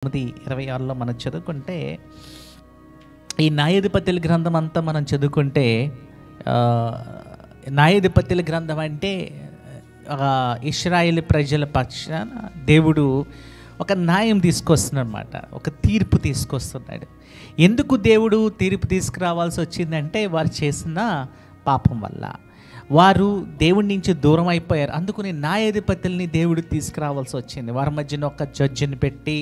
26లో మనం చదువుకుంటే, ఈ న్యాయాధిపతుల గ్రంథం అంతా మనం చదువుకుంటే, న్యాయాధిపతుల గ్రంథం అంటే ఇశ్రాయేలు ప్రజల పక్షాన దేవుడు ఒక న్యాయం తీసుకొస్తున్నాడు అన్నమాట. ఒక తీర్పు తీసుకొస్తున్నాడు. ఎందుకు దేవుడు తీర్పు తీసుకురావాల్సి వచ్చిందంటే, వారు చేసిన పాపం వల్ల వారు దేవుడి నుంచి దూరం అయిపోయారు. అందుకని న్యాయాధిపతుల్ని దేవుడు తీసుకురావాల్సి వచ్చింది. వారి మధ్యన ఒక జడ్జిని పెట్టి,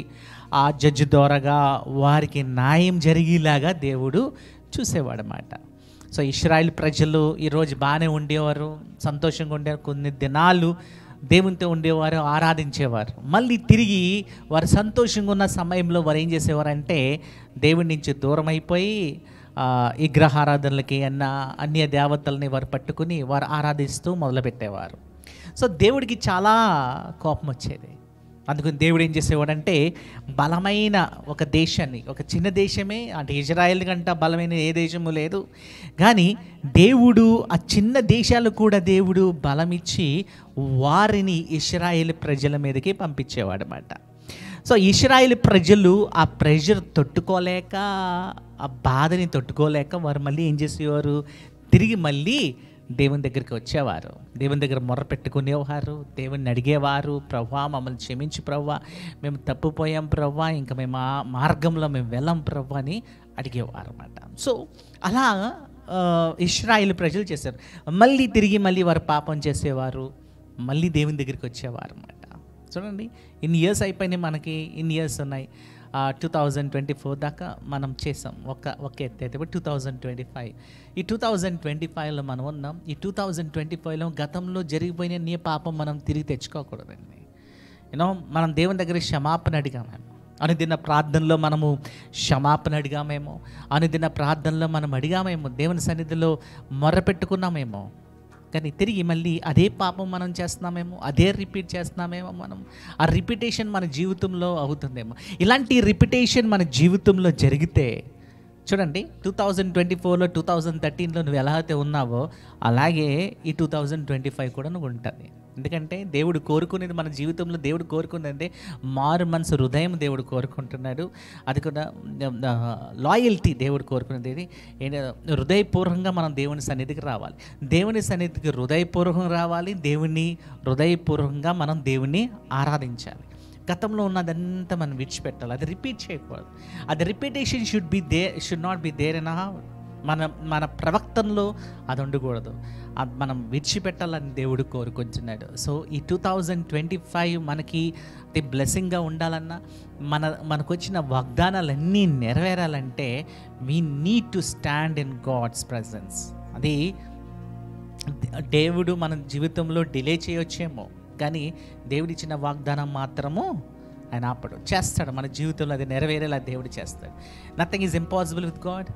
ఆ జడ్జి ద్వారాగా వారికి న్యాయం జరిగేలాగా దేవుడు చూసేవాడు అన్నమాట. సో ఇశ్రాయేల్ ప్రజలు ఈరోజు బాగానే ఉండేవారు, సంతోషంగా ఉండేవారు. కొన్ని దినాలు దేవునితో ఉండేవారు, ఆరాధించేవారు. మళ్ళీ తిరిగి వారు సంతోషంగా ఉన్న సమయంలో వారు ఏం చేసేవారంటే, దేవుడి నుంచి దూరం అయిపోయి విగ్రహారాధనలకి అన్య దేవతల్ని వారు పట్టుకుని వారు ఆరాధిస్తూ మొదలుపెట్టేవారు. సో దేవుడికి చాలా కోపం వచ్చేది. అందుకని దేవుడు ఏం చేసేవాడంటే, బలమైన ఒక దేశాన్ని, ఒక చిన్న దేశమే అంటే ఇజ్రాయెల్ కంటే బలమైన ఏ దేశము లేదు, కానీ దేవుడు ఆ చిన్న దేశాలు కూడా దేవుడు బలమిచ్చి వారిని ఇశ్రాయేల్ ప్రజల మీదకి పంపించేవాడు అన్నమాట. సో ఇశ్రాయేల్ ప్రజలు ఆ ప్రెషర్ తట్టుకోలేక, ఆ బాధని తట్టుకోలేక వారు మళ్ళీ ఏం చేసేవారు, తిరిగి మళ్ళీ దేవుని దగ్గరికి వచ్చేవారు. దేవుని దగ్గర మొర్ర పెట్టుకునేవారు, దేవుని అడిగేవారు. ప్రవ్వా మమ్మల్ని క్షమించి ప్రవ్వా, మేము తప్పిపోయాం ప్రవ్వా, ఇంకా మేము ఆ మార్గంలో మేము వెళ్ళాం ప్రవ్వా అని అడిగేవారు అన్నమాట. సో అలా ఇశ్రాయేలు ప్రజలు చేశారు. మళ్ళీ తిరిగి మళ్ళీ వారు పాపం చేసేవారు, మళ్ళీ దేవుని దగ్గరికి వచ్చేవారు అన్నమాట. చూడండి, ఇన్ని ఇయర్స్ అయిపోయినాయి, మనకి ఇన్ని ఇయర్స్ ఉన్నాయి. 2024 దాకా మనం చేసాం. ఒక ఎత్తు అయితే 2025. ఈ 2025లో మనం ఉన్నాం. ఈ 2025లో గతంలో జరిగిపోయిన నీ పాపం మనం తిరిగి తెచ్చుకోకూడదండి. మనం దేవుని దగ్గర క్షమాపణ అడిగామేమో, అనుదిన ప్రార్థనలో మనము క్షమాపణ అడిగామేమో, అనుదిన ప్రార్థనలో మనం అడిగామేమో, దేవుని సన్నిధిలో మొర్ర పెట్టుకున్నామేమో, కానీ తిరిగి మళ్ళీ అదే పాపం మనం చేస్తున్నామేమో, అదే రిపీట్ చేస్తున్నామేమో. మనం ఆ రిపీటేషన్ మన జీవితంలో అవుతుందేమో. ఇలాంటి రిపీటేషన్ మన జీవితంలో జరిగితే చూడండి, 2024లో 2013లో నువ్వు ఎలా అయితే ఉన్నావో అలాగే ఈ 2025 కూడా నువ్వు ఉంటుంది. ఎందుకంటే దేవుడు కోరుకునేది మన జీవితంలో, దేవుడు కోరుకునేది మారు మనసు హృదయం దేవుడు కోరుకుంటున్నాడు. అది కూడా లాయల్టీ దేవుడు కోరుకునేది హృదయపూర్వకంగా మనం దేవుని సన్నిధికి రావాలి. దేవుని సన్నిధికి హృదయపూర్వకంగా రావాలి. హృదయపూర్వకంగా మనం దేవుని ఆరాధించాలి. గతంలో ఉన్నదంతా మనం విడిచిపెట్టాలి. అది రిపీట్ చేయకూడదు. అది repetition should not be there in మన ప్రవక్తనలో అది ఉండకూడదు. అది మనం విడిచిపెట్టాలని దేవుడు కోరుకుంటున్నాడు. సో ఈ 2025 మనకి బ్లెస్సింగ్గా ఉండాలన్నా, మనకు వచ్చిన వాగ్దానాలన్నీ నెరవేరాలంటే we need to stand in God's presence. అది దేవుడు మన జీవితంలో డిలే చేయొచ్చేమో, కానీ దేవుడిచ్చిన వాగ్దానం మాత్రము ఆయన ఆపడు, చేస్తాడు. మన జీవితంలో అది నెరవేరేలా దేవుడు చేస్తాడు. Nothing is impossible with God.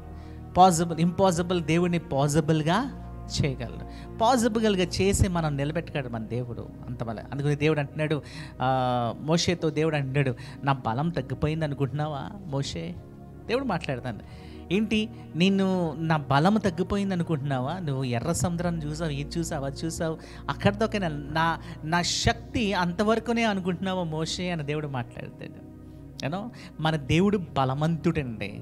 Impossible దేవుడిని పాసిబుల్గా చేయగలడు. పాసిబుల్గా చేసి మనం నిలబెట్టగలడు మన దేవుడు. అందుకని దేవుడు అంటున్నాడు, మోషేతో దేవుడు అంటున్నాడు, నా బలం తగ్గిపోయింది అనుకుంటున్నావా మోషే? దేవుడు మాట్లాడతాను, ఏంటి నేను నా బలం తగ్గిపోయింది అనుకుంటున్నావా? నువ్వు ఎర్ర సముద్రాన్ని చూసావు, ఇది చూసావు, అది చూసావు, అక్కడితోకే నా శక్తి అంతవరకునే అనుకుంటున్నావా మోషే అని దేవుడు మాట్లాడతాడు. మన దేవుడు బలవంతుడండి.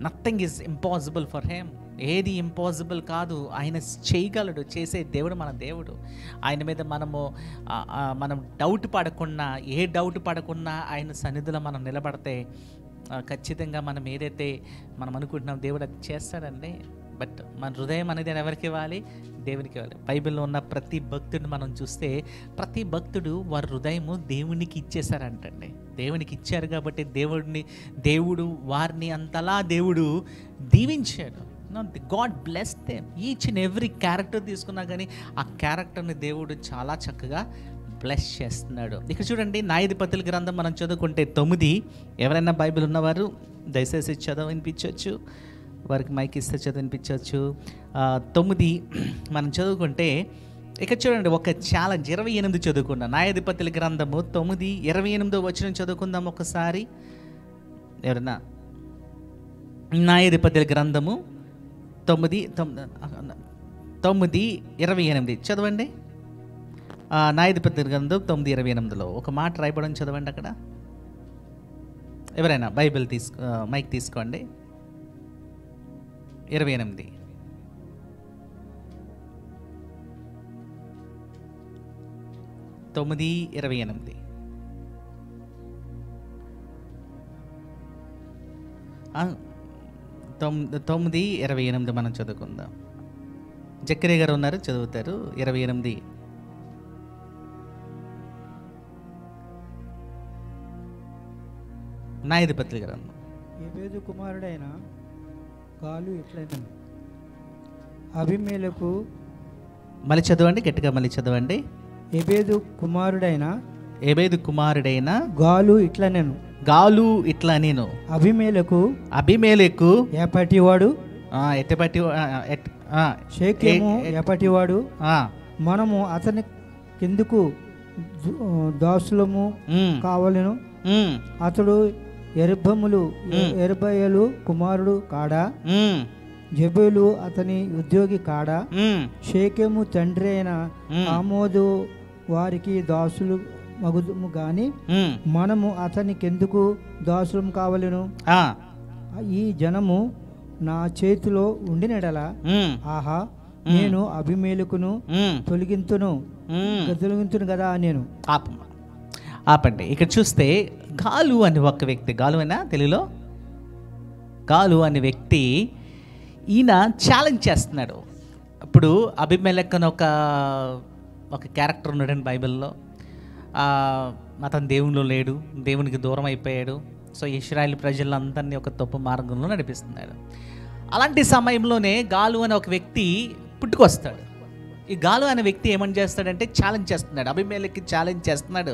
Nothing is impossible for him. ఏది ఇంపాసిబుల్ కాదు, ఆయన చేయగలడు. చేసే దేవుడు మన దేవుడు. ఆయన మీద మనం డౌట్ పడకుండా, ఏ డౌట్ పడకుండా ఆయన సన్నిధిలో మనం నిలబడితే ఖచ్చితంగా మనం ఏదైతే మనం అనుకుంటున్నాం దేవుడు అది చేస్తాడండి. బట్ మన హృదయం అనేది ఎవరికి ఇవ్వాలి? దేవునికి ఇవ్వాలి. బైబిల్లో ఉన్న ప్రతి భక్తుడిని మనం చూస్తే, ప్రతి భక్తుడు వారి హృదయము దేవునికి ఇచ్చేశారంటండి. దేవునికి ఇచ్చారు కాబట్టి దేవుడు వారిని అంతలా దేవుడు దీవించాడు. God bless them. Each and every character తీసుకున్నా కానీ ఆ క్యారెక్టర్ని దేవుడు చాలా చక్కగా బ్లెస్ చేస్తున్నాడు. ఇక్కడ చూడండి, న్యాయాధిపతుల గ్రంథం మనం చదువుకుంటే 9, ఎవరైనా బైబిల్ ఉన్నవారు దయచేసి చదవినిపించవచ్చు, వారికి మైక్ ఇస్తే చదివినిపించవచ్చు. 9 మనం చదువుకుంటే ఇక్కడ చూడండి, ఒక ఛాలెంజ్. 28 చదువుకున్నాం. న్యాయాధిపతుల గ్రంథము 9:28 వచనం చదువుకుందాం ఒకసారి. ఎవరైనా న్యాయాధిపతుల గ్రంథము 9:28 చదవండి. న్యాయాధిపతుల గ్రంథం 9:28లో ఒక మాట రాయబడని చదవండి అక్కడ. ఎవరైనా బైబిల్ మైక్ తీసుకోండి. 28 9:28. ఆ, 9:28 మనం చదువుకుందాం. జక్కరే గారు ఉన్నారు, చదువుతారు. 28 న్యాయాధిపతులు గారు. ఎబేదు కుమారుడైన గాలు ఇట్లనెను, అబీమెలెకు. మళ్ళీ చదవండి, గట్టిగా మళ్ళీ చదవండి. ఎబేదు కుమారుడైన గాలు ఇట్లనెను, గాలు ఇట్లా నేను అబీమెలెకు ఎప్పటివాడు, షేకెము ఎప్పటివాడు, మనము అతని కిందకు దాసులము కావలెను. అతడు ఎర్బయలు కుమారుడు కాడా, జబేలు అతని ఉద్యోగి కాడా, షేకెము తండ్రి అయిన ఆమోదు వారికి దాసులు మగుదుము గాని మనము అతనికెందుకు దాసులం కావలెను. ఈ జనము నా చేతిలో ఉండినడల ఆహా, నేను అబీమెలెకును తొలగింతును కదా. నేను ఆపండి. ఇక్కడ చూస్తే గాలు అని ఒక వ్యక్తి, గాలు అయినా తెలుగులో గాలు అనే వ్యక్తి, ఈయన ఛాలెంజ్ చేస్తున్నాడు. ఇప్పుడు అబీమెలెకు అని ఒక క్యారెక్టర్ ఉన్నాడండి బైబిల్లో. అతను దేవునిలో లేడు, దేవునికి దూరం అయిపోయాడు. సో ఇశ్రాయేల్ ప్రజలందరినీ ఒక తప్పు మార్గంలో నడిపిస్తున్నాడు. అలాంటి సమయంలోనే గాలు అనే ఒక వ్యక్తి పుట్టుకొస్తాడు. ఈ గాలు అనే వ్యక్తి ఏమని చేస్తాడంటే ఛాలెంజ్ చేస్తున్నాడు, అబీమెలెక్కి ఛాలెంజ్ చేస్తున్నాడు.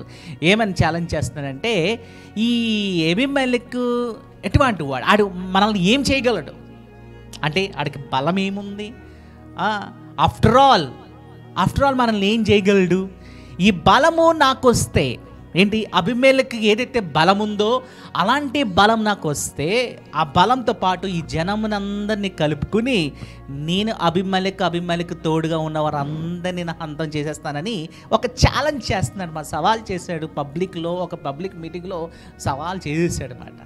ఏమని ఛాలెంజ్ చేస్తున్నాడంటే, ఈ అబీమెలెకు ఎటువంటి వాడు, ఆడు మనల్ని ఏం చేయగలడు అంటే, ఆడికి బలం ఏముంది, ఆఫ్టర్ ఆల్ మనల్ని ఏం చేయగలడు, ఈ బలము నాకు వస్తే ఏంటి, అబీమెలెకు ఏదైతే బలం ఉందో అలాంటి బలం నాకు వస్తే, ఆ బలంతో పాటు ఈ జనమునందరినీ కలుపుకుని నేను అబీమెలెకు తోడుగా ఉన్న వారందరినీ నా అంతం చేసేస్తానని ఒక ఛాలెంజ్ చేస్తున్నాడు. మా సవాల్ చేశాడు పబ్లిక్లో, ఒక పబ్లిక్ మీటింగ్లో సవాల్ చేసేసాడు అన్నమాట.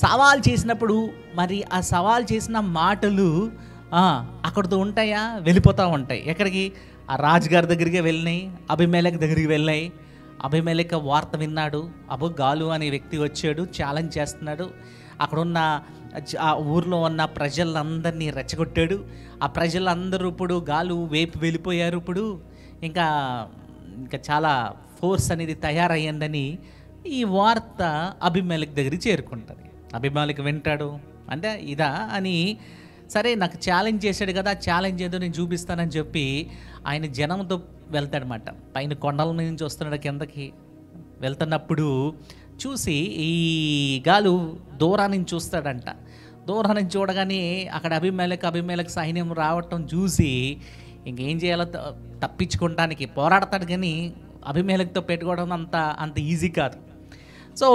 సవాల్ చేసినప్పుడు మరి ఆ సవాల్ చేసిన మాటలు అక్కడితో ఉంటాయా, వెళ్ళిపోతూ ఉంటాయి. ఎక్కడికి, ఆ రాజుగారి దగ్గరికి వెళ్ళినాయి, అబీమెలెకు దగ్గరికి వెళ్ళినాయి. అబీమెలెకు వార్త విన్నాడు, గాలు అనే వ్యక్తి వచ్చాడు, ఛాలెంజ్ చేస్తున్నాడు. అక్కడున్న ఆ ఊర్లో ఉన్న ప్రజలందరినీ రెచ్చగొట్టాడు. ఆ ప్రజలందరూ ఇప్పుడు గాలు వైపు వెళ్ళిపోయారు. ఇప్పుడు ఇంకా చాలా ఫోర్స్ అనేది తయారయ్యిందని ఈ వార్త అబీమెలెకు దగ్గరికి చేరుకుంటుంది. అబీమెలెకు వింటాడు, అంటే ఇదా అని, సరే నాకు ఛాలెంజ్ చేశాడు కదా, ఛాలెంజ్ ఏదో నేను చూపిస్తానని చెప్పి ఆయన జనంతో వెళ్తాడనమాట. పైన కొండల నుంచి వస్తున్నాడు, కిందకి వెళ్తున్నప్పుడు చూసి ఈ గాలు దూరం నుంచి చూస్తాడంట. దూరం నుంచి చూడగానే అక్కడ అబీమెలెకు సైన్యం రావటం చూసి ఇంకేం చేయాలో తప్పించుకోవడానికి పోరాడతాడు. కానీ అబీమెలెకుతో పెట్టుకోవడం అంత ఈజీ కాదు. సో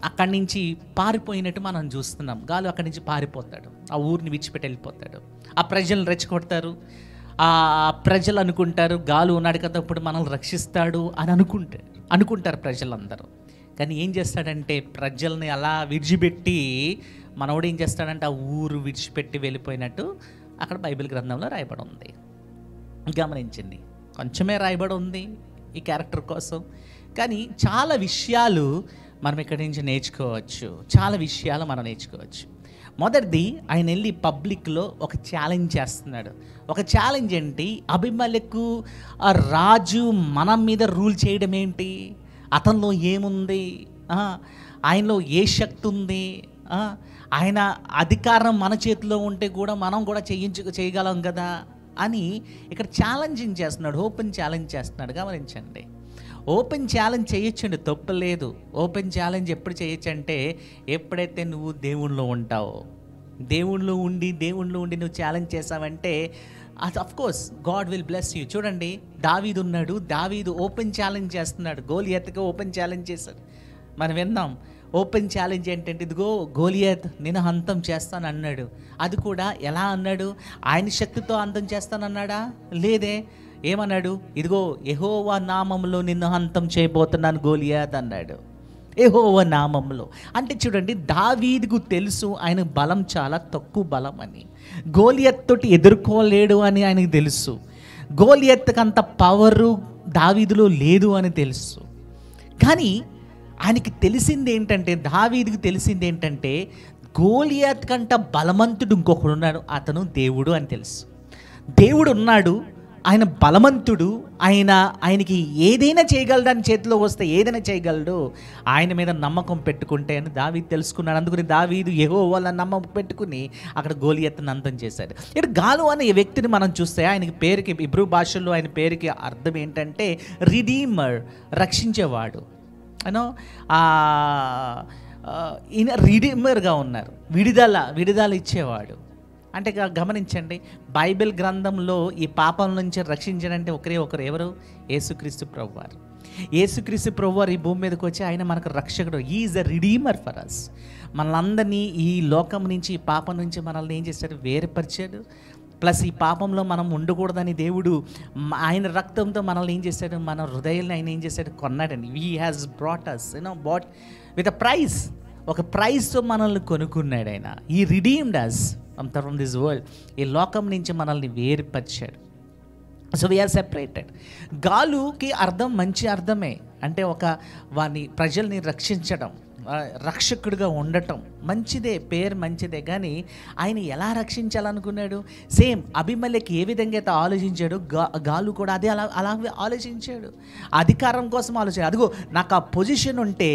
అక్కడి నుంచి పారిపోయినట్టు మనం చూస్తున్నాం. గాలు అక్కడి నుంచి పారిపోతాడు, ఆ ఊరిని విడిచిపెట్టి వెళ్ళిపోతాడు. ఆ ప్రజలను రెచ్చగొడతారు. ఆ ప్రజలు అనుకుంటారు గాలు ఉన్నాడు కదా ఇప్పుడు మనల్ని రక్షిస్తాడు అని అనుకుంటారు ప్రజలందరూ. కానీ ఏం చేస్తాడంటే ప్రజల్ని అలా విడిచిపెట్టి మనోడు ఏం చేస్తాడంటే ఆ ఊరు విడిచిపెట్టి వెళ్ళిపోయినట్టు అక్కడ బైబిల్ గ్రంథంలో రాయబడి ఉంది. గమనించండి, కొంచెమే రాయబడి ఉంది ఈ క్యారెక్టర్ కోసం, కానీ చాలా విషయాలు మనం ఇక్కడి నుంచి నేర్చుకోవచ్చు. చాలా విషయాలు మనం నేర్చుకోవచ్చు. మొదటిది, ఆయన వెళ్ళి పబ్లిక్లో ఒక ఛాలెంజ్ చేస్తున్నాడు. ఒక ఛాలెంజ్ ఏంటి, అబీమెలెకు రాజు మన మీద రూల్ చేయడం ఏంటి, అతనిలో ఏముంది, ఆయనలో ఏ శక్తి ఉంది, ఆయన అధికారం మన చేతిలో ఉంటే కూడా మనం కూడా చేయగలం కదా అని ఇక్కడ ఛాలెంజింగ్ చేస్తున్నాడు, ఓపెన్ ఛాలెంజ్ చేస్తున్నాడు. గమనించండి, ఓపెన్ ఛాలెంజ్ చేయొచ్చండి, తప్పు లేదు. ఓపెన్ ఛాలెంజ్ ఎప్పుడు చేయొచ్చు అంటే ఎప్పుడైతే నువ్వు దేవుణ్ణిలో ఉంటావో, దేవుణ్ణిలో ఉండి నువ్వు ఛాలెంజ్ చేసావంటే అది of course God will bless you. చూడండి, దావీదు ఉన్నాడు, దావీదు ఓపెన్ ఛాలెంజ్ చేస్తున్నాడు, గోలియత్కి ఓపెన్ ఛాలెంజ్ చేశాడు. మనం విన్నాం, ఓపెన్ ఛాలెంజ్ ఏంటంటే ఇదిగో గోలియత్ నేను అంతం చేస్తాను అన్నాడు. అది కూడా ఎలా అన్నాడు, ఆయన శక్తితో అంతం చేస్తానన్నాడా, లేదే. ఏమన్నాడు, ఇదిగో యెహోవా నామంలో నిన్ను అంతం చేయబోతున్నాను గోలియత్ అన్నాడు. యెహోవా నామంలో. అంటే చూడండి, దావీదుకు తెలుసు ఆయన బలం చాలా తక్కువ బలం అని, గోలియత్తోటి ఎదుర్కోలేడు అని ఆయనకు తెలుసు, గోలియత్తుకు అంత పవరు దావీదులో లేదు అని తెలుసు. కానీ ఆయనకి తెలిసింది ఏంటంటే, దావీదుకు తెలిసింది ఏంటంటే, గోలియత్ కంట బలవంతుడు ఇంకొకడు ఉన్నాడు, అతను దేవుడు అని తెలుసు. దేవుడు ఉన్నాడు, ఆయన బలవంతుడు, ఆయనకి ఏదైనా చేయగలడు, అని చేతిలో వస్తే ఏదైనా చేయగలడు, ఆయన మీద నమ్మకం పెట్టుకుంటే అని దావీదు తెలుసుకున్నాడు. అందుకని దావీదు యెహోవాలో నమ్మకం పెట్టుకుని అక్కడ గోలియత్తును అంతం చేశాడు. ఇక్కడ గాలు అనే వ్యక్తిని మనం చూస్తే ఆయనకి పేరుకి ఇబ్రూ భాషల్లో ఆయన పేరుకి అర్థం ఏంటంటే రిడీమర్, రక్షించేవాడు. అనో ఈయన రిడీమర్గా ఉన్నారు, విడుదల ఇచ్చేవాడు. అంటే గమనించండి, బైబిల్ గ్రంథంలో ఈ పాపం నుంచి రక్షించాలంటే ఒకరే ఒకరు, ఎవరు? యేసుక్రీస్తు ప్రభువారు. యేసుక్రీస్తు ప్రభువారు ఈ భూమి మీదకి వచ్చి ఆయన మనకు రక్షకుడు. He is a redeemer for us. మనల్ని ఈ లోకం నుంచి, ఈ పాపం నుంచి మనల్ని ఏం చేశాడు? వేరుపరిచాడు. ప్లస్ ఈ పాపంలో మనం ఉండకూడదని దేవుడు ఆయన రక్తంతో మనల్ని ఏం చేశాడు? మన హృదయాన్ని ఆయన ఏం చేశాడు? కొన్నాడని. He has brought us, bought with a price. ఒక ప్రైస్తో మనల్ని కొనుక్కున్నాడు ఆయన. He redeemed us from this world. ఈ లోకం నుంచి మనల్ని వేరుపరిచాడు. So we are separated. గాలుకి అర్థం మంచి అర్థమే, అంటే వాని ప్రజల్ని రక్షించడం, రక్షకుడిగా ఉండటం మంచిదే, పేరు మంచిదే. కానీ ఆయన ఎలా రక్షించాలనుకున్నాడు? సేమ్ అబీమెలెకు ఏ విధంగా అయితే ఆలోచించాడు, గాలు కూడా అదే అలాగే ఆలోచించాడు. అధికారం కోసం ఆలోచించాడు. అదిగో నాకు ఆ పొజిషన్ ఉంటే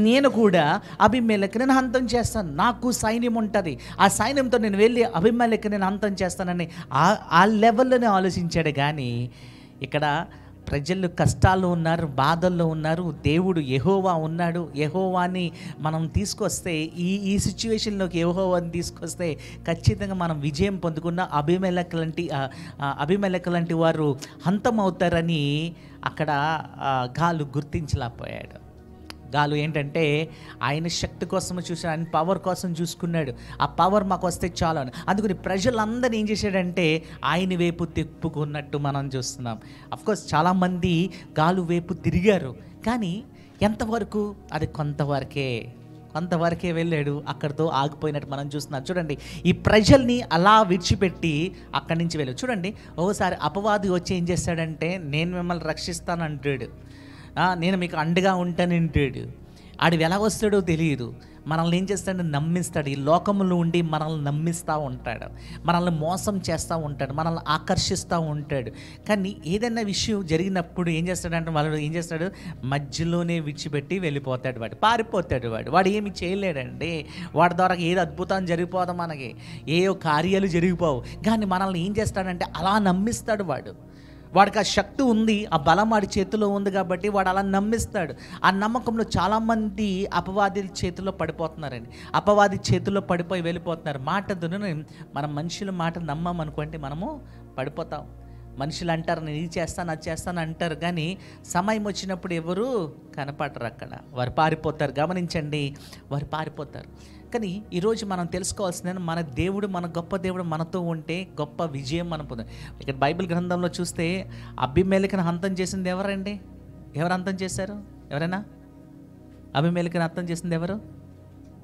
నేను కూడా అబీమెలెకుని నేను అంతం చేస్తాను, నాకు సైన్యం ఉంటుంది, ఆ సైన్యంతో నేను వెళ్ళి అబీమెలెకుని నేను అంతం చేస్తానని ఆ లెవెల్లోనే ఆలోచించాడు. కానీ ఇక్కడ ప్రజలు కష్టాల్లో ఉన్నారు, బాధల్లో ఉన్నారు, దేవుడు యెహోవా ఉన్నాడు. యెహోవాని మనం తీసుకొస్తే, ఈ సిచ్యువేషన్లోకి యెహోవాని తీసుకొస్తే ఖచ్చితంగా మనం విజయం పొందుకున్న అబీమెలెకు లాంటి వారు హంతం అవుతారని అక్కడ గాలు గుర్తించలేకపోయాడు. గాలు ఏంటంటే ఆయన శక్తి కోసం చూసాడు, ఆయన పవర్ కోసం చూసుకున్నాడు. ఆ పవర్ మాకు వస్తే చాలు అని. అందుకని ప్రజలందరూ ఏం చేశాడంటే ఆయన వైపు తిప్పుకున్నట్టు మనం చూస్తున్నాం. అఫ్కోర్స్ చాలామంది గాలు వైపు తిరిగారు, కానీ ఎంతవరకు? అది కొంతవరకే వెళ్ళాడు, అక్కడితో ఆగిపోయినట్టు మనం చూస్తున్నాం. చూడండి, ఈ ప్రజల్ని అలా విడిచిపెట్టి అక్కడి నుంచి వెళ్ళాడు. చూడండి, ఒకసారి అపవాది వచ్చి ఏం చేస్తాడంటే నేను మిమ్మల్ని రక్షిస్తాను అంటాడు, నేను మీకు అండగా ఉంటానంటాడు. ఆడు ఎలా వస్తాడో తెలియదు, మనల్ని ఏం చేస్తాడు? నమ్మిస్తాడు. ఈ లోకంలో ఉండి మనల్ని నమ్మిస్తూ ఉంటాడు, మనల్ని మోసం చేస్తూ ఉంటాడు, మనల్ని ఆకర్షిస్తూ ఉంటాడు. కానీ ఏదైనా విషయం జరిగినప్పుడు ఏం చేస్తాడంటే వాళ్ళు ఏం చేస్తాడు? మధ్యలోనే విడిచిపెట్టి వెళ్ళిపోతాడు, పారిపోతాడు. వాడు ఏమి చేయలేడండి. వాడి ద్వారా ఏది అద్భుతం జరిగిపోదాం, మనకి ఏ కార్యాలు జరిగిపోవు. కానీ మనల్ని ఏం చేస్తాడంటే అలా నమ్మిస్తాడు. వాడికి ఆ శక్తి ఉంది, ఆ బలం వాడి చేతిలో ఉంది కాబట్టి వాడు అలా నమ్మిస్తాడు. ఆ నమ్మకంలో చాలామంది అపవాది చేతిలో పడిపోతున్నారండి. అపవాది చేతిలో పడిపోయి వెళ్ళిపోతున్నారు. మనం మనుషుల మాట నమ్మమనుకోండి, మనము పడిపోతాం. మనుషులు అంటారు నేను ఇది చేస్తాను అది చేస్తాను అంటారు, కానీ సమయం వచ్చినప్పుడు ఎవరు కనపడరు, అక్కడ వారు పారిపోతారు. గమనించండి, వారు పారిపోతారు. కానీ ఈరోజు మనం తెలుసుకోవాల్సింది, మన దేవుడు, మన గొప్ప దేవుడు మనతో ఉంటే గొప్ప విజయం మనం పొందాం. ఇక్కడ బైబిల్ గ్రంథంలో చూస్తే అబీమెలెకును హంతం చేసింది ఎవరండి? ఎవరు అంతం చేశారు? ఎవరైనా? అబీమెలెకును హంతం చేసింది ఎవరు?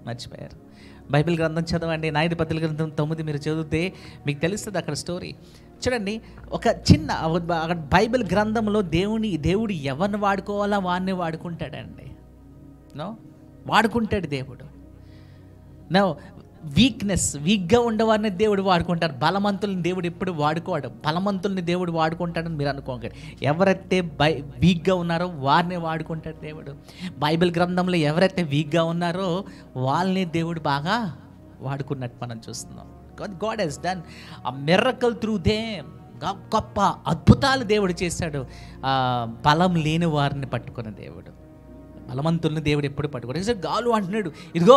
మర్చిపోయారు. బైబిల్ గ్రంథం చదవండి, న్యాయాధిపతుల గ్రంథం 9 మీరు చదివితే మీకు తెలుస్తుంది అక్కడ స్టోరీ. చూడండి, ఒక చిన్న బైబిల్ గ్రంథంలో దేవుడు ఎవరిని వాడుకోవాలా వాడిని వాడుకుంటాడండి. వాడుకుంటాడు దేవుడు. వీక్గా ఉండేవారిని దేవుడు వాడుకుంటారు, బలవంతుల్ని దేవుడు ఎప్పుడు వాడుకోవడం. బలవంతుల్ని దేవుడు వాడుకుంటాడని మీరు అనుకోకండి. ఎవరైతే వీక్గా ఉన్నారో వారిని వాడుకుంటాడు దేవుడు. బైబిల్ గ్రంథంలో ఎవరైతే వీక్గా ఉన్నారో వాళ్ళని దేవుడు బాగా వాడుకున్నట్టు మనం చూస్తున్నాం. God has done a miracle through them. గొప్ప అద్భుతాలు దేవుడు చేశాడు. బలం లేని వారిని పట్టుకున్న దేవుడు, బలవంతుల్ని దేవుడు ఎప్పుడు పట్టుకోడు. గాలు అంటున్నాడు, ఇదిగో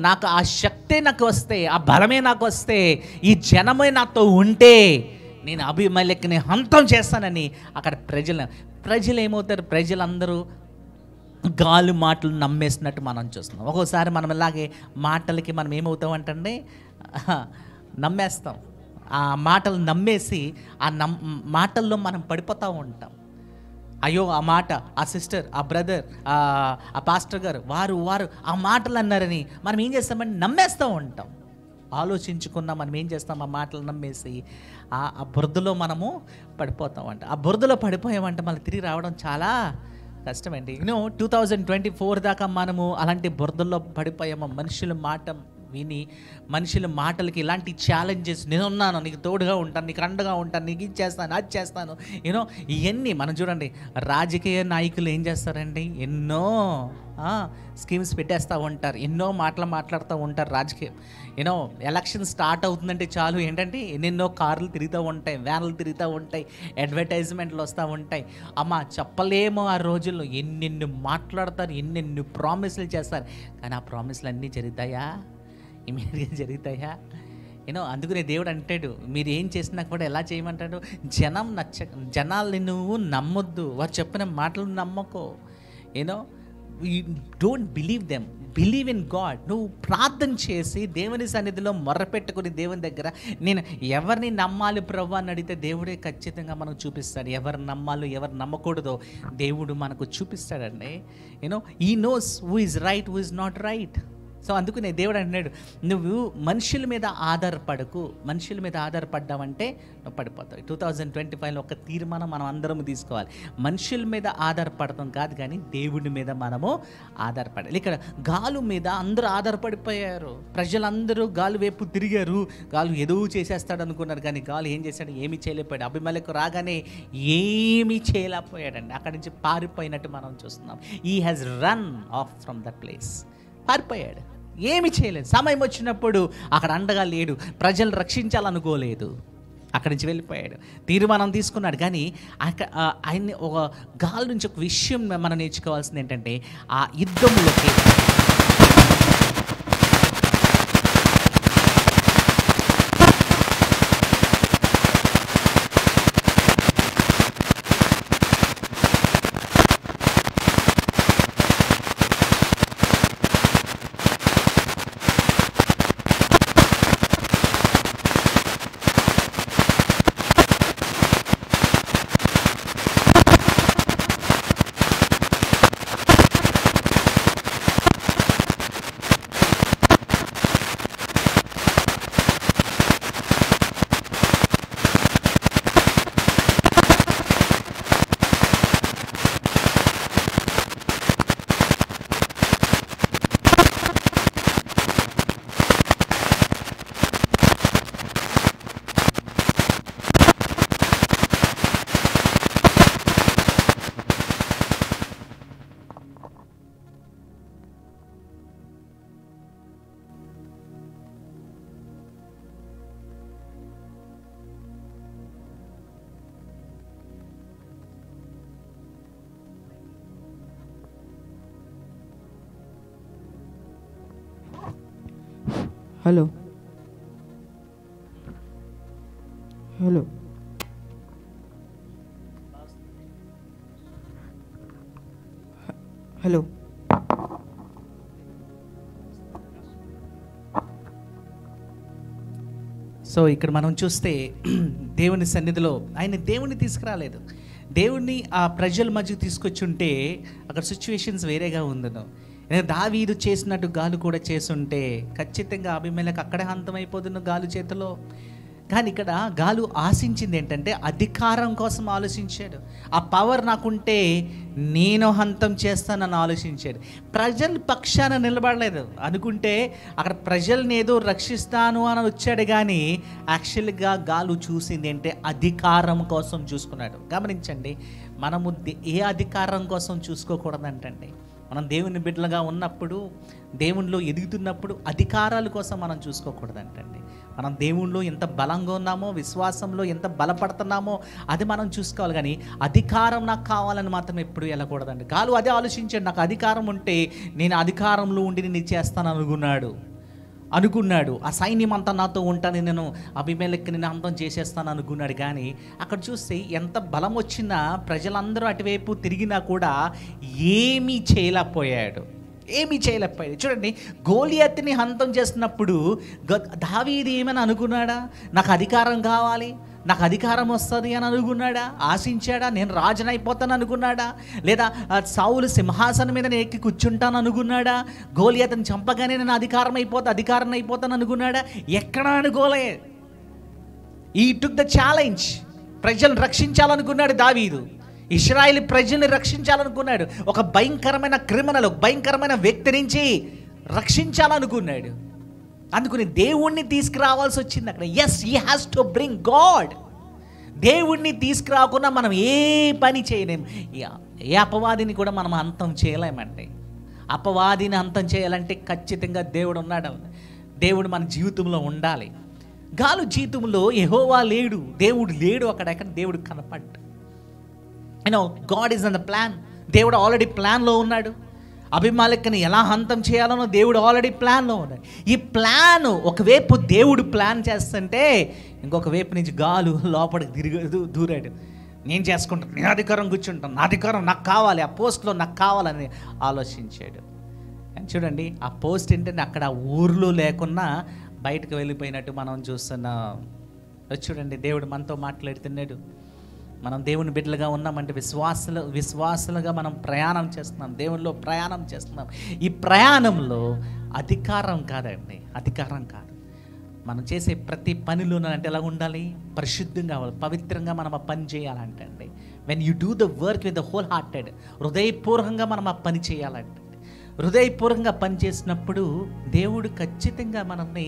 నాకు ఆ శక్తే నాకు వస్తే, ఆ బలమే నాకు వస్తే, ఈ జనమే నాతో ఉంటే నేను అబీమెలెకుని హంతం చేస్తానని అక్కడ ప్రజలు ఏమవుతారు? ప్రజలందరూ గాలు మాటలు నమ్మేసినట్టు మనం చూస్తున్నాం. ఒక్కోసారి మనం ఇలాగే మాటలకి మనం ఏమవుతాం అంటే నమ్మేస్తాం. ఆ మాటలు నమ్మేసి మాటల్లో మనం పడిపోతూ ఉంటాం. అయ్యో ఆ మాట, ఆ సిస్టర్, ఆ బ్రదర్, ఆ పాస్టర్ గారు వారు ఆ మాటలు అన్నారని మనం ఏం చేస్తామంటే నమ్మేస్తూ ఉంటాం. ఆలోచించుకున్నా మనం ఏం చేస్తాం, ఆ మాటలు నమ్మేసి ఆ బురదలో మనము పడిపోతామంట. ఆ బురదలో పడిపోయామంటే మళ్ళీ తిరిగి రావడం చాలా కష్టమండి. 2024 దాకా మనము అలాంటి బురదల్లో పడిపోయాము. మనుషుల మాట విని, మనుషుల మాటలకి ఇలాంటి ఛాలెంజెస్, నేనున్నాను, నీకు తోడుగా ఉంటాను, నీకు అండగా ఉంటాను, నీకు ఇది చేస్తాను, అది చేస్తాను, ఇవన్నీ మనం చూడండి. రాజకీయ నాయకులు ఏం చేస్తారండి, ఎన్నో స్కీమ్స్ పెట్టేస్తూ ఉంటారు, ఎన్నో మాటలు మాట్లాడుతూ ఉంటారు. రాజకీయం ఎలక్షన్ స్టార్ట్ అవుతుందంటే చాలు ఏంటంటే ఎన్నెన్నో కార్లు తిరుగుతూ ఉంటాయి, వ్యాన్లు తిరుగుతూ ఉంటాయి, అడ్వర్టైజ్మెంట్లు వస్తూ ఉంటాయి. అమ్మ చెప్పలేమో ఆ రోజుల్లో ఎన్నెన్ని మాట్లాడతారు, ఎన్నెన్ని ప్రామిస్లు చేస్తారు. కానీ ఆ ప్రామిస్లు అన్నీ జరుగుతాయా? ఇమీడియట్గా జరుగుతాయా? అందుకనే దేవుడు అంటాడు, మీరు ఏం చేసినా కూడా ఎలా చేయమంటాడు, జనాల్ని నువ్వు నమ్మొద్దు, వారు చెప్పిన మాటలు నమ్మకో. Don't believe them, believe in God. నువ్వు ప్రార్థన చేసి దేవుని సన్నిధిలో మొర్రపెట్టుకుని దేవుని దగ్గర నేను ఎవరిని నమ్మాలి ప్రభు అని అడిగితే దేవుడే ఖచ్చితంగా మనకు చూపిస్తాడు. ఎవరు నమ్మాలో ఎవరు నమ్మకూడదో దేవుడు మనకు చూపిస్తాడండి. ఈ knows who is right, who is not right. So అందుకనే దేవుడు అంటున్నాడు, నువ్వు మనుషుల మీద ఆధారపడకు. మనుషుల మీద ఆధారపడ్డావంటే నువ్వు పడిపోతావు. 2025లో ఒక తీర్మానం మనం అందరం తీసుకోవాలి. మనుషుల మీద ఆధారపడతాం కాదు, కానీ దేవుడి మీద మనము ఆధారపడాలి. ఇక్కడ గాలు మీద అందరూ ఆధారపడిపోయారు. ప్రజలందరూ గాలు వైపు తిరిగారు. గాలు ఏదో చేసేస్తాడు అనుకున్నారు, కానీ గాలు ఏం చేశాడు, ఏమీ చేయలేకపోయాడు. అబీమెలెకు రాగానే ఏమీ చేయలేకపోయాడండి. అక్కడి నుంచి పారిపోయినట్టు మనం చూస్తున్నాం. He has run of from that place. పారిపోయాడు, ఏమి చేయలేదు. సమయం వచ్చినప్పుడు అక్కడ అండగా లేడు, ప్రజలు రక్షించాలనుకోలేదు, అక్కడి నుంచి వెళ్ళిపోయాడు. తీర్మానం తీసుకున్నాడు. కానీ ఆయన్ని ఒక గాలి నుంచి ఒక విషయం మనం నేర్చుకోవాల్సింది ఏంటంటే, ఆ యుద్ధంలోకి హలో హలో హలో సో ఇక్కడ మనం చూస్తే దేవుని సన్నిధిలో ఆయన దేవుణ్ణి తీసుకురాలేదు. దేవుణ్ణి ఆ ప్రజల మధ్య తీసుకొచ్చి ఉంటే అక్కడ సిచ్యువేషన్స్ వేరేగా ఉందను. దావీదు చేసినట్టు గాలు కూడా చేసుంటే ఖచ్చితంగా అబీమెలెకు అక్కడే హంతమైపోతున్న గాలు చేతిలో. కానీ ఇక్కడ గాలు ఆశించింది ఏంటంటే అధికారం కోసం ఆలోచించాడు. ఆ పవర్ నాకుంటే నేను హంతం చేస్తానని ఆలోచించాడు. ప్రజల పక్షాన నిలబడలేదు. అనుకుంటే అక్కడ ప్రజల్ని ఏదో రక్షిస్తాను అని వచ్చాడు, కానీ యాక్చువల్గా గాలు చూసింది అంటే అధికారం కోసం చూసుకున్నాడు. గమనించండి, మనము ఏ అధికారం కోసం చూసుకోకూడదంటండి. మనం దేవుని బిడ్డలుగా ఉన్నప్పుడు, దేవునిలో ఎదుగుతున్నప్పుడు అధికారాల కోసం మనం చూసుకోకూడదంటండి. మనం దేవునిలో ఎంత బలంగా ఉన్నామో, విశ్వాసంలో ఎంత బలపడుతున్నామో అది మనం చూసుకోవాలి. కానీ అధికారం నాకు కావాలని మాత్రం ఎప్పుడు వెళ్ళకూడదండి. గాలు అదే ఆలోచించాడు, నాకు అధికారం ఉంటే నేను అధికారంలో ఉండి నేను చేస్తాను అనుకున్నాడు. ఆ సైన్యం అంతా నాతో ఉంటాను, నేను అబీమెలెకు నేను అంతం చేసేస్తాను అనుకున్నాడు. కానీ అక్కడ చూస్తే ఎంత బలం వచ్చినా ప్రజలందరూ అటువైపు తిరిగినా కూడా ఏమీ చేయలేకపోయాడు. చూడండి, గోలియత్ని హంతం చేస్తున్నప్పుడు దావీదు ఏమని అనుకున్నాడా, నాకు అధికారం కావాలి, నాకు అధికారం వస్తుంది అని అనుకున్నాడా? ఆశించాడా? నేను రాజుని అయిపోతాను అనుకున్నాడా? లేదా సౌలు సింహాసనం మీద నేను ఎక్కి కూర్చుంటాను అనుకున్నాడా? గోలియాతుని చంపగానే నేను అధికారం అయిపోతాను అనుకున్నాడా? ఎక్కడా అనుకోలే. ఈ టుక్ ద ఛాలెంజ్. ప్రజలను రక్షించాలనుకున్నాడు దావీదు. ఇశ్రాయేలు ప్రజల్ని రక్షించాలనుకున్నాడు. ఒక భయంకరమైన క్రిమినల్, ఒక భయంకరమైన వ్యక్తి నుంచి రక్షించాలనుకున్నాడు. అందుకని దేవుణ్ణి తీసుకురావాల్సి వచ్చింది అక్కడ. Yes, he has to bring God. దేవుణ్ణి తీసుకురాకుండా మనం ఏ పని చేయలేము. ఏ అపవాదిని కూడా మనం అంతం చేయలేమండి. అపవాదిని అంతం చేయాలంటే ఖచ్చితంగా దేవుడు ఉన్నాడు. దేవుడు మన జీవితంలో ఉండాలి. గాలు జీవితంలో యెహోవా లేడు, దేవుడు లేడు. అక్కడ దేవుడు కనపడ్డు. God is on the plan. దేవుడు ఆల్రెడీ ప్లాన్లో ఉన్నాడు. అబీమెలెకుని ఎలా హంతం చేయాలనో దేవుడు ఆల్రెడీ ప్లాన్లో ఉన్నాడు. ఈ ప్లాన్ ఒకవైపు దేవుడు ప్లాన్ చేస్తుంటే ఇంకొక వైపు నుంచి గాలు లోపలికి దూరాడు. నేను చేసుకుంటాను, నేను అధికారం కూర్చుంటాను, నా అధికారం నాకు కావాలి, ఆ పోస్ట్లో నాకు కావాలని ఆలోచించాడు. చూడండి, ఆ పోస్ట్ ఏంటంటే అక్కడ ఊర్లో లేకున్నా బయటకు వెళ్ళిపోయినట్టు మనం చూస్తున్నాం. చూడండి, దేవుడు మనతో మాట్లాడుతున్నాడు. మనం దేవుని బిడ్డలుగా ఉన్నామంటే విశ్వాసులుగా మనం ప్రయాణం చేస్తున్నాం, దేవునిలో ప్రయాణం చేస్తున్నాం. ఈ ప్రయాణంలో అధికారం కాదండి, అధికారం కాదు. మనం చేసే ప్రతి పనిలోనూ అంటే ఎలా ఉండాలి? పరిశుద్ధంగా కావాలి, పవిత్రంగా మనం ఆ పని చేయాలంటే అండి. When you do the work with the whole hearted, హృదయపూర్వకంగా మనం ఆ పని చేయాలంటే, హృదయపూర్వకంగా పనిచేసినప్పుడు దేవుడు ఖచ్చితంగా మనల్ని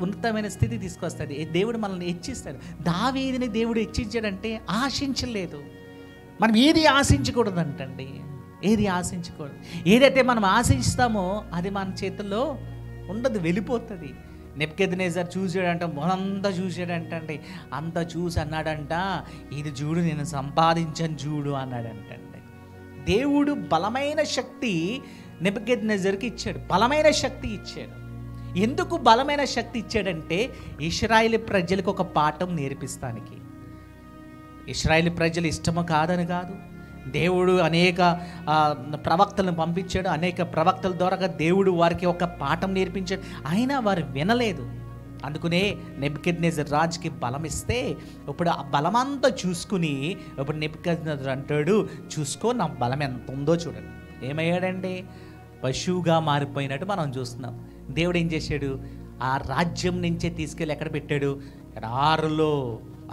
ఉన్నతమైన స్థితి తీసుకొస్తాడు. దేవుడు మనల్ని హెచ్చిస్తాడు. దావీదుని దేవుడు హెచ్చించాడంటే ఆశించలేదు. మనం ఏది ఆశించకూడదంటండి, ఏది ఆశించకూడదు. ఏదైతే మనం ఆశిస్తామో అది మన చేతుల్లో ఉండదు, వెళ్ళిపోతుంది. నెబుకద్నెజర్ చూసాడంట, మొనంతా చూసాడంటండి. అంత చూసి అన్నాడంట, ఇది చూడు నేను సంపాదించని చూడు అన్నాడంటండి. దేవుడు బలమైన శక్తి నెబుకద్నెజర్కి ఇచ్చాడు, బలమైన శక్తి ఇచ్చాడు. ఎందుకు బలమైన శక్తి ఇచ్చాడంటే ఇశ్రాయేలు ప్రజలకు ఒక పాఠం నేర్పిస్తానికి. ఇశ్రాయేలు ప్రజలు ఇష్టము కాదని కాదు, దేవుడు అనేక ప్రవక్తలను పంపించాడు. అనేక ప్రవక్తల ద్వారా దేవుడు వారికి ఒక పాఠం నేర్పించాడు. అయినా వారు వినలేదు. అందుకనే నెబుకద్నెజర్ రాజుకి బలం ఇస్తే ఇప్పుడు ఆ బలమంతా చూసుకుని ఇప్పుడు నెబుకద్నెజర్ అంటాడు, చూసుకో నా బలం ఎంత ఉందో చూడండి. ఏమయ్యాడండి? పశువుగా మారిపోయినట్టు మనం చూస్తున్నాం. దేవుడు ఏం చేశాడు? ఆ రాజ్యం నుంచే తీసుకెళ్ళి ఎక్కడ పెట్టాడు? ఎడారులో,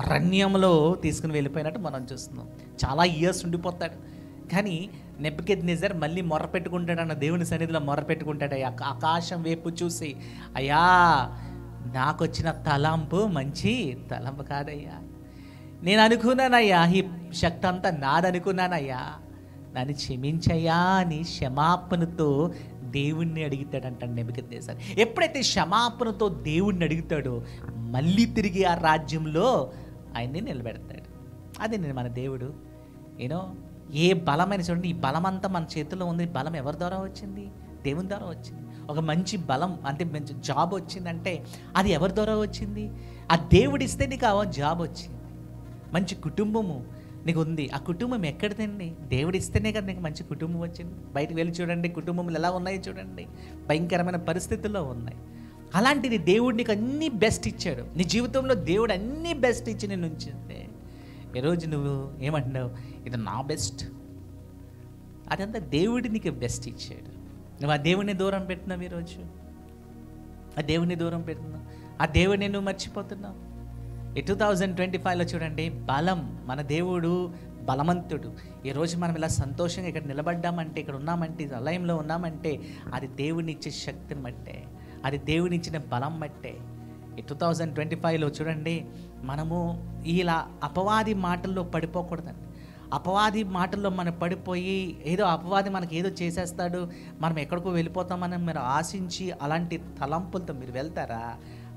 అరణ్యంలో తీసుకుని వెళ్ళిపోయినట్టు మనం చూస్తున్నాం. చాలా ఇయర్స్ ఉండిపోతాడు. కానీ నెబుకద్నెజర్ మళ్ళీ మొర్రపెట్టుకుంటాడు, అన్న దేవుని సన్నిధిలో మొర్రపెట్టుకుంటాడు. ఆకాశం వైపు చూసి, అయ్యా నాకు వచ్చిన తలంపు మంచి తలంపు కాదయ్యా, నేను అనుకున్నానయ్యా ఈ శక్తి అంతా నాదనుకున్నానయ్యా, నన్ను క్షమించయ్యా అని క్షమాపణతో దేవుణ్ణి అడుగుతాడంట నెబుకద్నెజర్. ఎప్పుడైతే క్షమాపణతో దేవుణ్ణి అడుగుతాడో మళ్ళీ తిరిగి ఆ రాజ్యంలో ఆయన్ని నిలబెడతాడు. అదే మన దేవుడు. ఏ బలమైన చూడండి, ఈ బలమంతా మన చేతిలో ఉంది. బలం ఎవరి ద్వారా వచ్చింది? దేవుని ద్వారా వచ్చింది. ఒక మంచి బలం అంటే మంచి జాబ్ వచ్చిందంటే అది ఎవరి ద్వారా వచ్చింది? ఆ దేవుడిస్తే నీకు ఆ జాబ్ వచ్చింది. మంచి కుటుంబము నీకు ఉంది, ఆ కుటుంబం ఎక్కడిదండి? దేవుడిస్తేనే కదా నీకు మంచి కుటుంబం వచ్చింది. బయటకు వెళ్ళి చూడండి, కుటుంబములు ఎలా ఉన్నాయి చూడండి, భయంకరమైన పరిస్థితుల్లో ఉన్నాయి. అలాంటిది దేవుడు నీకు అన్నీ బెస్ట్ ఇచ్చాడు. నీ జీవితంలో దేవుడు అన్నీ బెస్ట్ ఇచ్చి నేను ఉంచింది. ఈరోజు నువ్వు ఏమంటున్నావు? ఇది నా బెస్ట్. అదంతా దేవుడు నీకు బెస్ట్ ఇచ్చాడు. నువ్వు ఆ దేవుడిని దూరం పెట్టినావు. ఈరోజు ఆ దేవుడిని దూరం పెడుతున్నావు, ఆ దేవుడిని నువ్వు మర్చిపోతున్నావు. ఈ 2025లో చూడండి, బలం, మన దేవుడు బలవంతుడు. ఈరోజు మనం ఇలా సంతోషంగా ఇక్కడ నిలబడ్డామంటే, ఇక్కడ ఉన్నామంటే, ఆలయంలో ఉన్నామంటే అది దేవుని ఇచ్చే శక్తిని బట్టే, అది దేవుని ఇచ్చిన బలం బట్టే. ఈ 2025లో చూడండి, మనము ఇలా అపవాది మాటల్లో పడిపోకూడదండి. అపవాది మాటల్లో మనం పడిపోయి ఏదో అపవాది మనకి ఏదో చేసేస్తాడు, మనం ఎక్కడికో వెళ్ళిపోతామని మీరు ఆశించి అలాంటి తలంపులతో మీరు వెళ్తారా?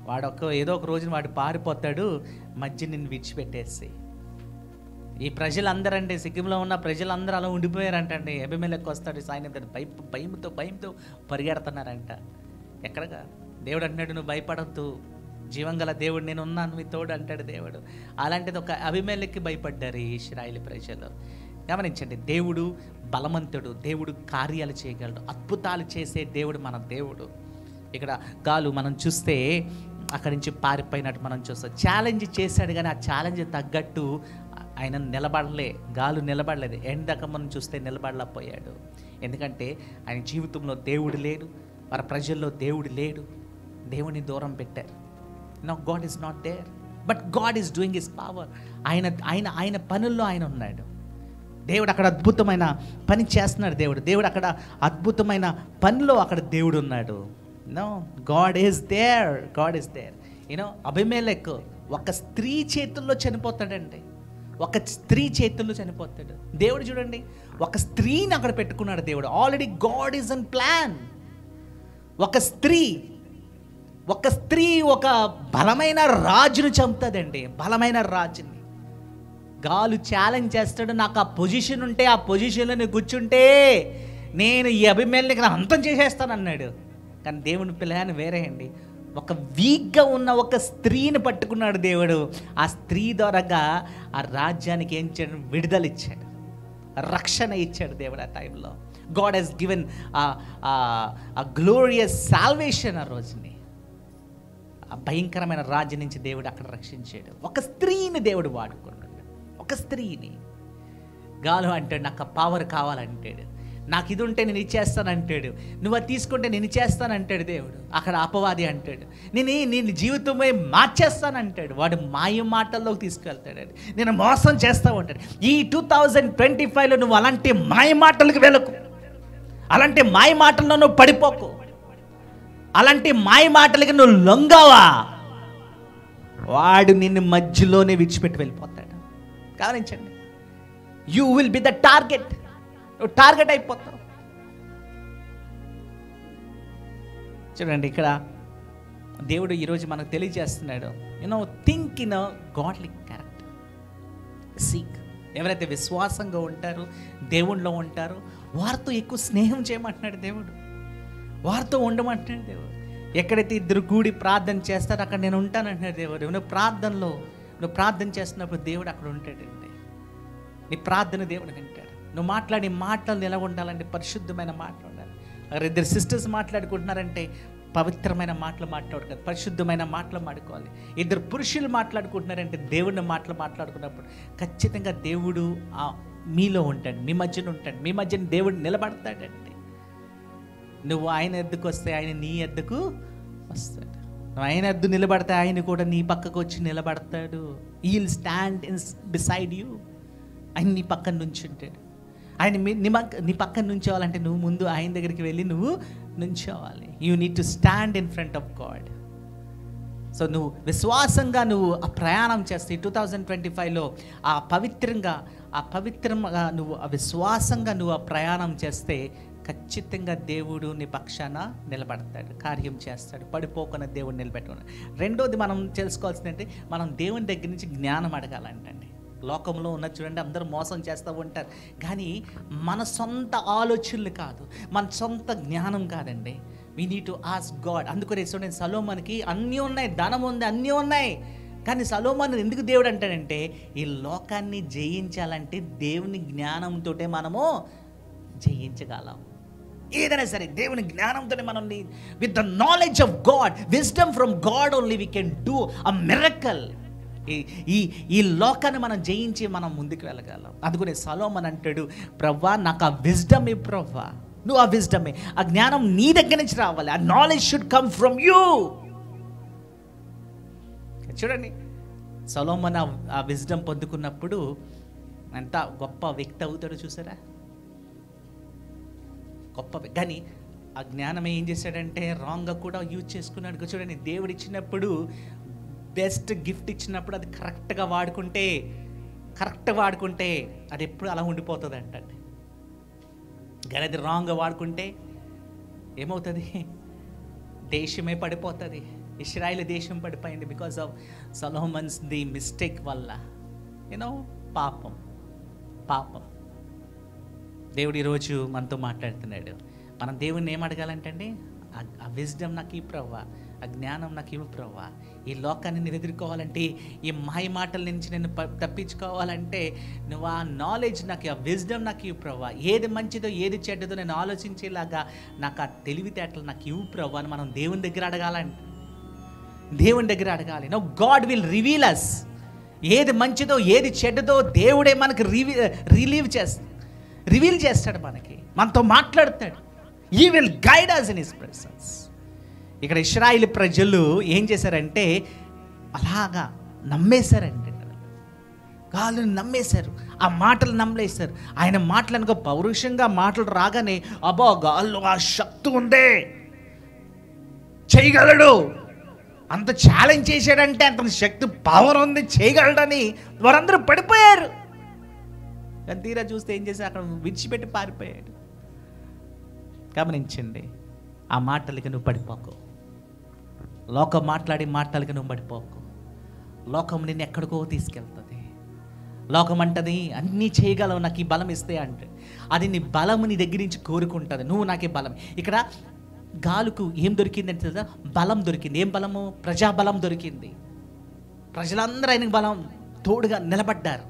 వాడు ఏదో ఒక రోజున వాడు పారిపోతాడు, మధ్య నిన్ను విడిచిపెట్టేసి. ఈ ప్రజలందరండి, సిక్కింలో ఉన్న ప్రజలందరూ అలా ఉండిపోయారంటండి. అబీమెలెకు వస్తాడు సాయంత్రం, భయంతో పరిగెడుతున్నారంట. ఎక్కడగా దేవుడు అంటున్నాడు, నువ్వు భయపడద్దు, జీవంగల దేవుడు నేను ఉన్నాను మీ తోడు అంటాడు దేవుడు. అలాంటిది ఒక అబీమెలెక్కి భయపడ్డారు ఈ ఇశ్రాయేలు ప్రజలు. గమనించండి, దేవుడు బలవంతుడు, దేవుడు కార్యాలు చేయగలడు, అద్భుతాలు చేసే దేవుడు మన దేవుడు. ఇక్కడ గాలు మనం చూస్తే అక్కడి నుంచి పారిపోయినట్టు మనం చూస్తాం. ఛాలెంజ్ చేశాడు కానీ ఆ ఛాలెంజ్ తగ్గట్టు ఆయన నిలబడలే, గాలు నిలబడలేదు. ఎండ్ దాకా మనం చూస్తే నిలబడలేకపోయాడు. ఎందుకంటే ఆయన జీవితంలో దేవుడు లేడు, వారి ప్రజల్లో దేవుడు లేడు, దేవుని దూరం పెట్టారు. No, God is not there, but God is doing his power. ఆయన ఆయన ఆయన పనుల్లో ఆయన ఉన్నాడు. దేవుడు అక్కడ అద్భుతమైన పని చేస్తున్నాడు. దేవుడు అక్కడ అద్భుతమైన పనిలో అక్కడ దేవుడు ఉన్నాడు. No, God is there, God is there. You know, Abimelech ఒక స్త్రీ చేతుల్లో చనిపోతాడండి, ఒక స్త్రీ చేతుల్లో చనిపోతాడు. దేవుడు చూడండి, ఒక స్త్రీని అక్కడ పెట్టుకున్నాడు దేవుడు. Already God is in plan. ఒక స్త్రీ ఒక బలమైన రాజును చంపుతుందండి, బలమైన రాజుని. గాలు ఛాలెంజ్ చేస్తాడు, నాకు ఆ పొజిషన్ ఉంటే, ఆ పొజిషన్లో నేను కూర్చుంటే నేను ఈ అభిమేల్ని అంతం చేసేస్తాను అన్నాడు. కానీ దేవుని పిల్లగాని వేరే అండి, ఒక వీక్గా ఉన్న ఒక స్త్రీని పట్టుకున్నాడు దేవుడు. ఆ స్త్రీ ద్వారాగా ఆ రాజ్యానికి ఏం చేయడం, విడుదల ఇచ్చాడు, రక్షణ ఇచ్చాడు దేవుడు. ఆ టైంలో గాడ్ హెస్ గివెన్ ఆ గ్లోరియస్ సాల్వేషన్. ఆ రోజుని ఆ భయంకరమైన రాజ్యం నుంచి దేవుడు అక్కడ రక్షించాడు. ఒక స్త్రీని దేవుడు వాడుకున్నాడు, ఒక స్త్రీని. గాలు అంటాడు, నాకు ఆ పవర్ కావాలంటాడు, నాకు ఇది ఉంటే నేను ఇచ్చేస్తానంటాడు, నువ్వు అది తీసుకుంటే నేను ఇచ్చేస్తానంటాడు దేవుడు. అక్కడ అపవాది అంటాడు, నేను జీవితమే మార్చేస్తానంటాడు. వాడు మాయ మాటల్లోకి తీసుకెళ్తాడు, నేను మోసం చేస్తా ఉంటాడు. ఈ 2025లో నువ్వు అలాంటి మాయ మాటలకు వెళ్ళకు, అలాంటి మాయ మాటల్లో నువ్వు పడిపోకు, అలాంటి మాయ మాటలకి నువ్వు లొంగావా, వాడు నిన్ను మధ్యలోనే విడిచిపెట్టి వెళ్ళిపోతాడు. గమనించండి, you will be the target. నువ్వు టార్గెట్ అయిపోతావు. చూడండి, ఇక్కడ దేవుడు ఈరోజు మనకు తెలియజేస్తున్నాడు, you know, think in a godly character, seek. ఎవరైతే విశ్వాసంగా ఉంటారో, దేవుళ్ళలో ఉంటారో, వారితో ఎక్కువ స్నేహం చేయమంటున్నాడు దేవుడు, వారితో ఉండమంటున్నాడు దేవుడు. ఎక్కడైతే ఇద్దరు కూడి ప్రార్థన చేస్తారో అక్కడ నేను ఉంటానంటున్నాడు దేవుడు. నువ్వు ప్రార్థన చేస్తున్నప్పుడు దేవుడు అక్కడ ఉంటాడండి. నీ ప్రార్థన దేవుడు వింటాడు. నువ్వు మాట్లాడే మాటలు ఎలా ఉండాలంటే పరిశుద్ధమైన మాటలు ఉండాలి. అక్కడ ఇద్దరు సిస్టర్స్ మాట్లాడుకుంటున్నారంటే పవిత్రమైన మాటలు మాట్లాడుకోవాలి, పరిశుద్ధమైన మాటలు మాట్లాడుకోవాలి. ఇద్దరు పురుషులు మాట్లాడుకుంటున్నారంటే దేవుడిని మాట్లాడుకున్నప్పుడు ఖచ్చితంగా దేవుడు మీలో ఉంటాడు, మీ మధ్యన ఉంటాడు, మీ మధ్యన దేవుడు నిలబడతాడండి. నువ్వు ఆయన ఎద్దుకు వస్తే ఆయన నీ ఎద్దుకు వస్తాడు. నువ్వు ఆయన ఎద్దు నిలబడితే ఆయన కూడా నీ పక్కకు వచ్చి నిలబడతాడు. He will stand beside you. ఆయన నీ పక్కన నుంచి ఉంటాడు. ఆయన నీ పక్కన నుంచోవాలంటే నువ్వు ముందు ఆయన దగ్గరికి వెళ్ళి నువ్వు నుంచోవాలి. You need to stand in front of God. So నువ్వు విశ్వాసంగా నువ్వు ఆ ప్రయాణం చేస్తే 2025లో పవిత్రంగా నువ్వు విశ్వాసంగా నువ్వు ఆ ప్రయాణం చేస్తే ఖచ్చితంగా దేవుడు నీ పక్షాన నిలబడతాడు, కార్యం చేస్తాడు, పడిపోకుండా దేవుడు నిలబెట్టుకున్నాడు. రెండోది మనం తెలుసుకోవాల్సిందంటే, మనం దేవుని దగ్గర నుంచి జ్ఞానం అడగాలంటండి. లోకంలో ఉన్న చూడండి, అందరూ మోసం చేస్తూ ఉంటారు, కానీ మన సొంత ఆలోచనలు కాదు, మన సొంత జ్ఞానం కాదండి. We need to ask God. అందుకనే చూడండి, సొలొమోనుకి అన్నీ ఉన్నాయి, ధనం ఉంది, అన్నీ ఉన్నాయి, కానీ సొలొమోను ఎందుకు దేవుడు అంటాడంటే, ఈ లోకాన్ని జయించాలంటే దేవుని జ్ఞానంతో మనము జయించగలం. ఏదైనా సరే దేవుని జ్ఞానంతోనే మనం, with the knowledge of God, wisdom from God only we can do a miracle. ఈ లోకాన్ని మనం జయించి మనం ముందుకు వెళ్ళగలం. అందుకనే సొలొమోను అంటాడు, ప్రవ్వా నాకు ఆ విజ్డమ్ ఏ ప్రవ్వా, నువ్వు ఆ విజ్డమే, ఆ జ్ఞానం నీ దగ్గర నుంచి రావాలి. ఆ knowledge should come from you. చూడండి, సొలొమోను ఆ విజ్డమ్ పొందుకున్నప్పుడు ఎంత గొప్ప వ్యక్తి అవుతాడో చూసారా, గొప్ప. కానీ ఆ జ్ఞానం ఏం చేశాడంటే రాంగ్గా కూడా యూజ్ చేసుకున్నాడు. చూడండి, దేవుడు ఇచ్చినప్పుడు, బెస్ట్ గిఫ్ట్ ఇచ్చినప్పుడు అది కరెక్ట్గా వాడుకుంటే అది ఎప్పుడు అలా ఉండిపోతుంది అంటండి. కానీ అది రాంగ్గా వాడుకుంటే ఏమవుతుంది, దేశమే పడిపోతుంది. ఇశ్రాయేలు దేశం పడిపోయింది బికాస్ ఆఫ్ సొలొమోన్స్ ది మిస్టేక్ వల్ల. యూనో, పాపం. దేవుడు ఈరోజు మనతో మాట్లాడుతున్నాడు. మనం దేవుణ్ణి ఏం అడగాలంటే, ఆ విజ్డమ్ నాకు ఈ ప్రవ్వా, ఆ జ్ఞానం నాకు ఇవ్వు ప్రవ్వా. ఈ లోకాన్ని నేను ఎదుర్కోవాలంటే, ఈ మాయ మాటల నుంచి నేను తప్పించుకోవాలంటే నువ్వు ఆ నాలెడ్జ్ నాకు, ఆ విజ్డమ్ నాకు ఇవ్వు ప్రవ్వా. ఏది మంచిదో ఏది చెడ్డదో నేను ఆలోచించేలాగా నాకు ఆ తెలివితేటలు నాకు ఇవ్వు ప్రవ్వా అని మనం దేవుని దగ్గర అడగాలంట. దేవుని దగ్గర అడగాలి. నో గాడ్ విల్ రివీల్ అస్. ఏది మంచిదో ఏది చెడ్డదో దేవుడే మనకు రివీల్ చేస్తాడు, మనతో మాట్లాడతాడు. He will guide us in his presence. ఇక్కడ ఇశ్రాయేలు ప్రజలు ఏం చేశారంటే అలాగా నమ్మేశారంటే, గాలుని నమ్మేశారు, ఆ మాటలు నమ్మలేశారు. ఆయన మాటలు అనుకో పౌరుషంగా మాటలు రాగానే అబ్బా గాల్లో ఆ శక్తి ఉందే, చేయగలడు, అంత ఛాలెంజ్ చేశాడంటే అంత శక్తి పవర్ ఉంది, చేయగలడని వారందరూ పడిపోయారు. కానీ తీరా చూస్తే ఏం చేశారు, అక్కడ విడిచిపెట్టి పారిపోయాడు. గమనించండి, ఆ మాటలకి నువ్వు పడిపోకు. లోకం మాట్లాడి మాటలకి నువ్వు పడిపోకు. లోకం నిన్ను ఎక్కడికో తీసుకెళ్తుంది. లోకం అంటది అన్నీ చేయగలవు, నాకు ఈ బలం ఇస్తే అంటే. అది నీ బలము నీ దగ్గర నుంచి కోరుకుంటుంది. నువ్వు నాకే బలం. ఇక్కడ గాలుకు ఏం దొరికిందంటే తెలుసా? బలం దొరికింది. ఏం బలము? ప్రజాబలం దొరికింది. ప్రజలందరూ ఆయనకు బలం తోడుగా నిలబడ్డారు.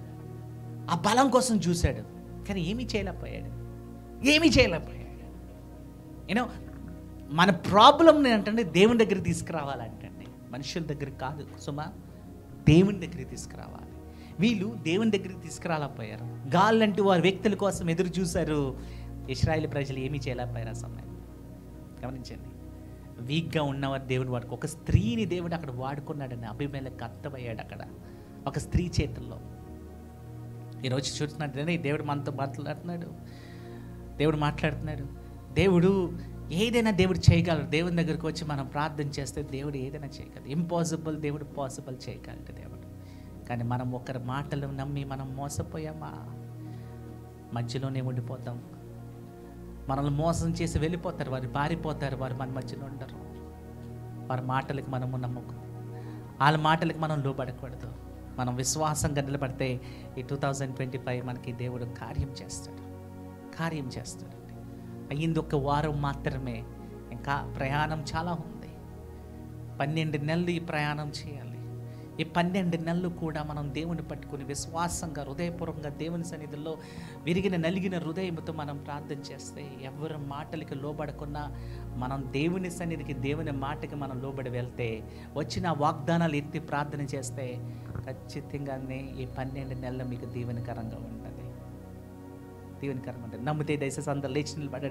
ఆ బలం కోసం చూశాడు, కానీ ఏమీ చేయలేకపోయాడు. యూనో, మన ప్రాబ్లంని అంటే దేవుని దగ్గరికి తీసుకురావాలంటండి, మనుషుల దగ్గర కాదు సుమా, దేవుని దగ్గరికి తీసుకురావాలి. వీళ్ళు దేవుని దగ్గరికి తీసుకురాలేకపోయారు. గాలంటూ వారి వ్యక్తుల కోసం ఎదురు చూశారు. ఇశ్రాయేలు ప్రజలు ఏమీ చేయలేకపోయారు ఆ సమయం. గమనించండి, వీక్గా ఉన్నవారు దేవుడు వాడుకు. ఒక స్త్రీని దేవుడు అక్కడ వాడుకున్నాడని అభిమేలకు అర్థమయ్యాడు. అక్కడ ఒక స్త్రీ చేతుల్లో. ఈరోజు చూస్తున్నట్టు దేవుడు మనతో మాట్లాడుతున్నాడు. దేవుడు ఏదైనా దేవుడు చేయగలరు. దేవుని దగ్గరికి వచ్చి మనం ప్రార్థన చేస్తే దేవుడు ఏదైనా చేయగలరు. ఇంపాసిబుల్ దేవుడు పాసిబుల్ చేయగలడు దేవుడు. కానీ మనం ఒకరి మాటలు నమ్మి మనం మోసపోయామా? మధ్యలోనే ఉండిపోతాం. మనల్ని మోసం చేసి వెళ్ళిపోతారు, వారు పారిపోతారు, వారు మన మధ్యలో ఉండరు. వారి మాటలకు మనము నమ్మకూడదు, వాళ్ళ మాటలకు మనం లోబడకూడదు. మనం విశ్వాసంగా నిలబడితే ఈ 2025 మనకి దేవుడు కార్యం చేస్తాడు. అయ్యింది ఒక వారం మాత్రమే, ఇంకా ప్రయాణం చాలా ఉంది. 12 నెలలు ఈ ప్రయాణం చేయాలి. ఈ 12 నెలలు కూడా మనం దేవుని పట్టుకుని విశ్వాసంగా హృదయపూర్వకంగా దేవుని సన్నిధిలో విరిగిన నలిగిన హృదయంతో మనం ప్రార్థన చేస్తే, ఎవరి మాటలకి లోబడకుండా మనం దేవుని సన్నిధికి దేవుని మాటకి మనం లోబడి వెళ్తే, వచ్చిన వాగ్దానాలు ఎత్తి ప్రార్థన చేస్తే ఖచ్చితంగానే ఈ 12 నెలలు మీకు దీవెనకరంగా ఉంటుంది. నమ్మితే దయచేసి అందరూ లేచి నిలబడండి.